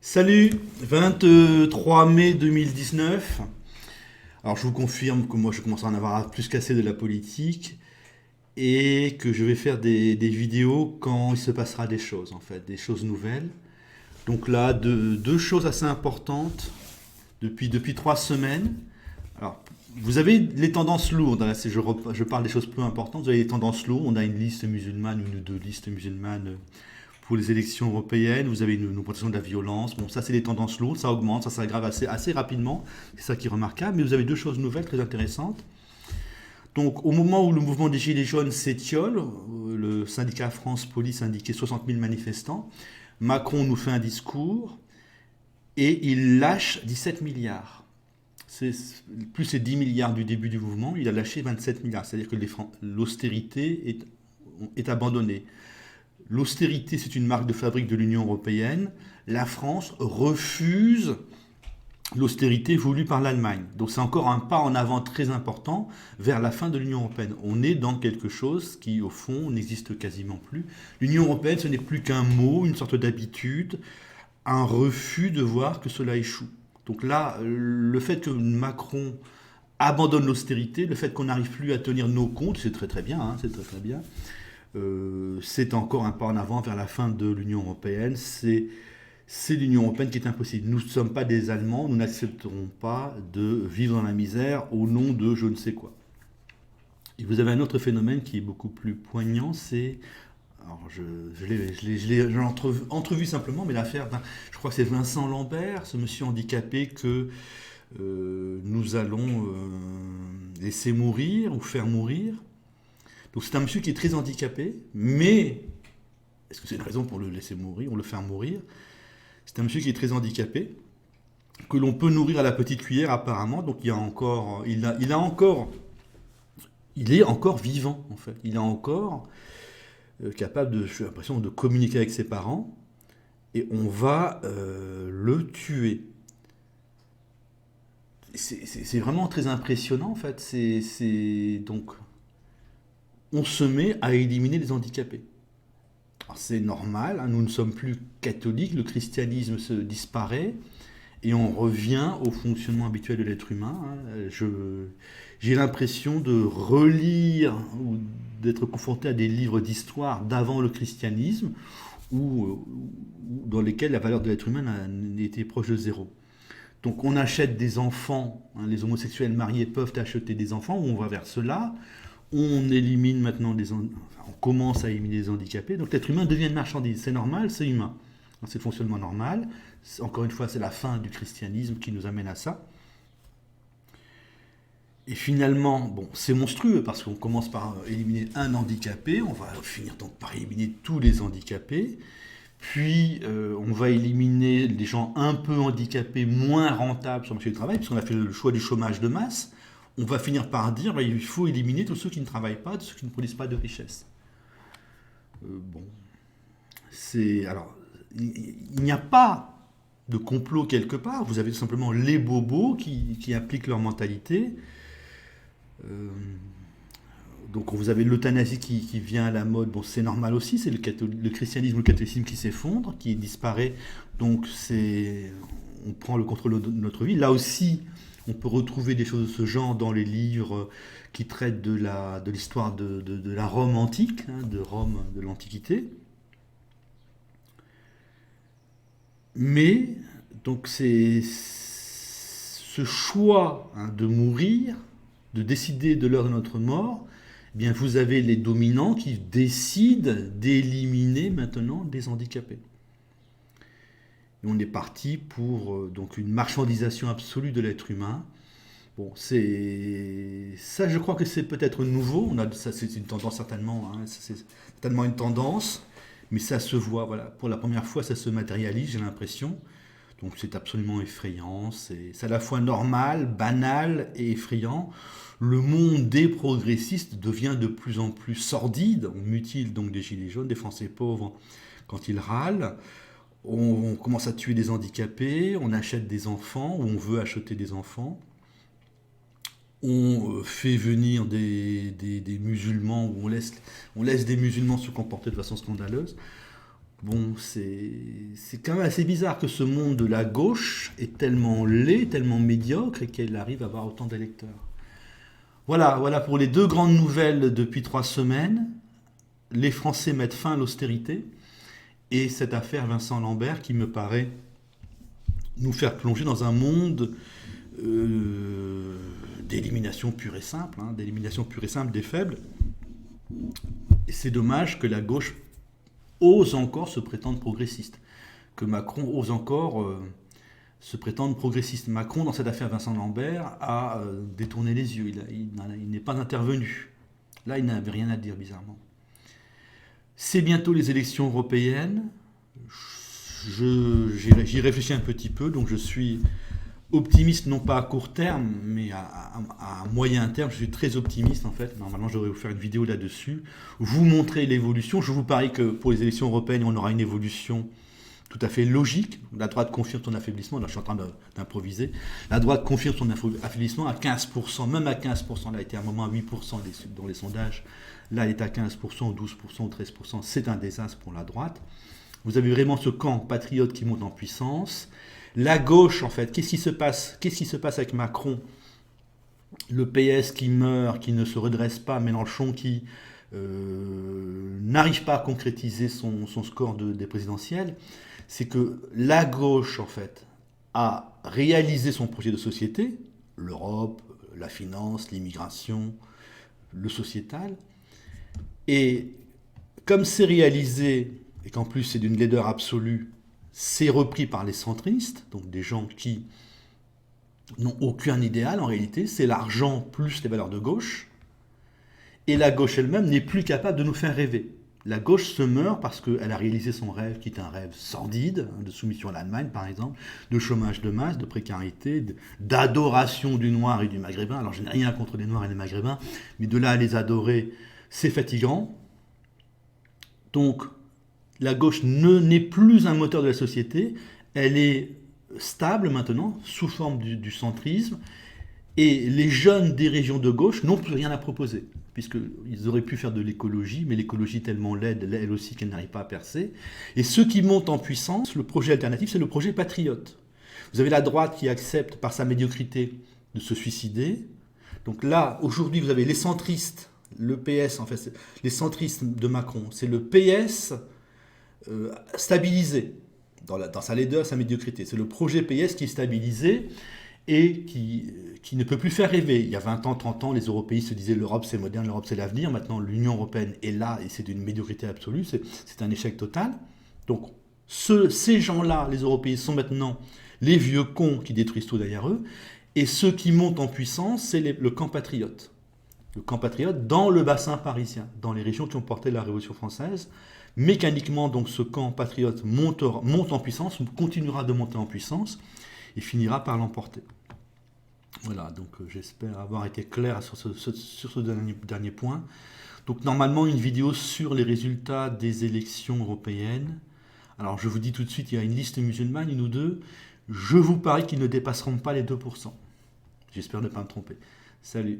Salut, 23 mai 2019. Alors je vous confirme que moi je commence à en avoir plus qu'assez de la politique et que je vais faire des vidéos quand il se passera des choses en fait, des choses nouvelles. Donc là, deux choses assez importantes depuis 3 semaines. Alors, vous avez les tendances lourdes, hein, je parle des choses peu importantes, vous avez les tendances lourdes, on a une liste musulmane, une ou deux listes musulmanes pour les élections européennes, vous avez une augmentation de la violence. Bon, ça, c'est des tendances lourdes, ça augmente, ça s'aggrave assez rapidement. C'est ça qui est remarquable. Mais vous avez deux choses nouvelles très intéressantes. Donc, au moment où le mouvement des Gilets jaunes s'étiole, le syndicat France Police indiquait 60 000 manifestants. Macron nous fait un discours et il lâche 17 milliards. C'est, plus les 10 milliards du début du mouvement, il a lâché 27 milliards. C'est-à-dire que l'austérité est abandonnée. L'austérité, c'est une marque de fabrique de l'Union européenne. La France refuse l'austérité voulue par l'Allemagne. Donc c'est encore un pas en avant très important vers la fin de l'Union européenne. On est dans quelque chose qui, au fond, n'existe quasiment plus. L'Union européenne, ce n'est plus qu'un mot, une sorte d'habitude, un refus de voir que cela échoue. Donc là, le fait que Macron abandonne l'austérité, le fait qu'on n'arrive plus à tenir nos comptes, c'est très très bien, hein, c'est très très bien. C'est encore un pas en avant vers la fin de l'Union européenne. C'est l'Union européenne qui est impossible. Nous ne sommes pas des Allemands, nous n'accepterons pas de vivre dans la misère au nom de je ne sais quoi. Et vous avez un autre phénomène qui est beaucoup plus poignant, c'est... Alors je l'ai entrevu simplement, mais l'affaire je crois que c'est Vincent Lambert, ce monsieur handicapé que nous allons laisser mourir ou faire mourir. Donc c'est un monsieur qui est très handicapé, mais est-ce que c'est une raison pour le laisser mourir ou le faire mourir? C'est un monsieur qui est très handicapé, que l'on peut nourrir à la petite cuillère apparemment, donc il est encore vivant en fait. Il est encore capable de, j'ai l'impression, de communiquer avec ses parents, et on va le tuer. C'est vraiment très impressionnant en fait. Donc on se met à éliminer les handicapés. C'est normal, hein, nous ne sommes plus catholiques, le christianisme se disparaît et on revient au fonctionnement habituel de l'être humain. Hein. J'ai l'impression de relire ou d'être confronté à des livres d'histoire d'avant le christianisme dans lesquels la valeur de l'être humain était proche de zéro. Donc on achète des enfants, hein, les homosexuels mariés peuvent acheter des enfants, on va vers cela. On élimine maintenant on commence à éliminer les handicapés. Donc l'être humain devient une marchandise. C'est normal, c'est humain. C'est le fonctionnement normal. Encore une fois, c'est la fin du christianisme qui nous amène à ça. Et finalement, bon, c'est monstrueux parce qu'on commence par éliminer un handicapé, on va finir donc par éliminer tous les handicapés, puis on va éliminer les gens un peu handicapés, moins rentables sur le marché du travail, puisqu'on a fait le choix du chômage de masse. On va finir par dire bah, il faut éliminer tous ceux qui ne travaillent pas, tous ceux qui ne produisent pas de richesse. Bon, alors il n'y a pas de complot quelque part. Vous avez tout simplement les bobos qui appliquent leur mentalité. Euh, donc vous avez l'euthanasie qui vient à la mode. Bon, c'est normal aussi. C'est le christianisme, le catholicisme qui s'effondre, qui disparaît. Donc on prend le contrôle de notre vie. Là aussi, on peut retrouver des choses de ce genre dans les livres qui traitent de l'histoire de la Rome antique, hein, de Rome de l'Antiquité. Mais, donc, c'est ce choix, hein, de mourir, de décider de l'heure de notre mort. Eh bien, vous avez les dominants qui décident d'éliminer maintenant des handicapés. Et on est parti pour donc une marchandisation absolue de l'être humain. Bon, ça, je crois que c'est peut-être nouveau. Ça, c'est une tendance certainement, hein, c'est certainement une tendance, mais ça se voit. Voilà, pour la première fois, ça se matérialise. J'ai l'impression. Donc, c'est absolument effrayant. C'est à la fois normal, banal et effrayant. Le monde des progressistes devient de plus en plus sordide. On mutile donc des gilets jaunes, des Français pauvres quand ils râlent. On commence à tuer des handicapés. On achète des enfants ou on veut acheter des enfants. On fait venir des musulmans, ou on laisse des musulmans se comporter de façon scandaleuse. Bon, c'est quand même assez bizarre que ce monde de la gauche est tellement laid, tellement médiocre et qu'elle arrive à avoir autant d'électeurs. Voilà pour les deux grandes nouvelles depuis 3 semaines. Les Français mettent fin à l'austérité et cette affaire Vincent Lambert qui me paraît nous faire plonger dans un monde d'élimination pure et simple, d'élimination pure et simple des faibles. Et c'est dommage que la gauche ose encore se prétendre progressiste, que Macron ose encore se prétendre progressiste. Macron, dans cette affaire Vincent Lambert, a détourné les yeux, il n'est pas intervenu. Là, il n'avait rien à dire, bizarrement. C'est bientôt les élections européennes. J'y réfléchis un petit peu, donc je suis optimiste, non pas à court terme, mais à moyen terme. Je suis très optimiste en fait. Normalement, je devrais vous faire une vidéo là-dessus, vous montrer l'évolution. Je vous parie que pour les élections européennes, on aura une évolution tout à fait logique. La droite confirme son affaiblissement. Là, je suis en train d'improviser. La droite confirme son affaiblissement à 15%, même à 15%. Elle a été à un moment à 8% dans les sondages. Là, elle est à 15%, 12%, 13%. C'est un désastre pour la droite. Vous avez vraiment ce camp patriote qui monte en puissance. La gauche, en fait, qu'est-ce qui se passe avec Macron? Le PS qui meurt, qui ne se redresse pas, Mélenchon qui n'arrive pas à concrétiser son score des présidentielles. C'est que la gauche, en fait, a réalisé son projet de société, l'Europe, la finance, l'immigration, le sociétal. Et comme c'est réalisé, et qu'en plus c'est d'une laideur absolue, c'est repris par les centristes, donc des gens qui n'ont aucun idéal en réalité, c'est l'argent plus les valeurs de gauche, et la gauche elle-même n'est plus capable de nous faire rêver. La gauche se meurt parce qu'elle a réalisé son rêve, qui est un rêve sordide, de soumission à l'Allemagne par exemple, de chômage de masse, de précarité, d'adoration du noir et du maghrébin. Alors je n'ai rien contre les noirs et les maghrébins, mais de là à les adorer, c'est fatigant. Donc la gauche n'est plus un moteur de la société, elle est stable maintenant, sous forme du centrisme, et les jeunes des régions de gauche n'ont plus rien à proposer, puisqu'ils auraient pu faire de l'écologie, mais l'écologie tellement laide, elle aussi, qu'elle n'arrive pas à percer. Et ceux qui montent en puissance, le projet alternatif, c'est le projet patriote. Vous avez la droite qui accepte, par sa médiocrité, de se suicider. Donc là, aujourd'hui, vous avez les centristes, le PS, en fait, les centristes de Macron, c'est le PS stabilisé, dans sa laideur, sa médiocrité. C'est le projet PS qui est stabilisé et qui ne peut plus faire rêver. Il y a 20 ans, 30 ans, les européistes se disaient l'Europe c'est moderne, l'Europe c'est l'avenir. Maintenant, l'Union européenne est là et c'est d'une médiocrité absolue, c'est un échec total. Donc, ces gens-là, les européistes, sont maintenant les vieux cons qui détruisent tout derrière eux. Et ceux qui montent en puissance, c'est le camp patriote. Le camp patriote dans le bassin parisien, dans les régions qui ont porté la Révolution française. Mécaniquement, donc, ce camp patriote monte en puissance, continuera de monter en puissance et finira par l'emporter. Voilà, donc j'espère avoir été clair sur ce dernier point. Donc normalement, une vidéo sur les résultats des élections européennes. Alors je vous dis tout de suite, il y a une liste musulmane, une ou deux. Je vous parie qu'ils ne dépasseront pas les 2%. J'espère ne pas me tromper. Salut.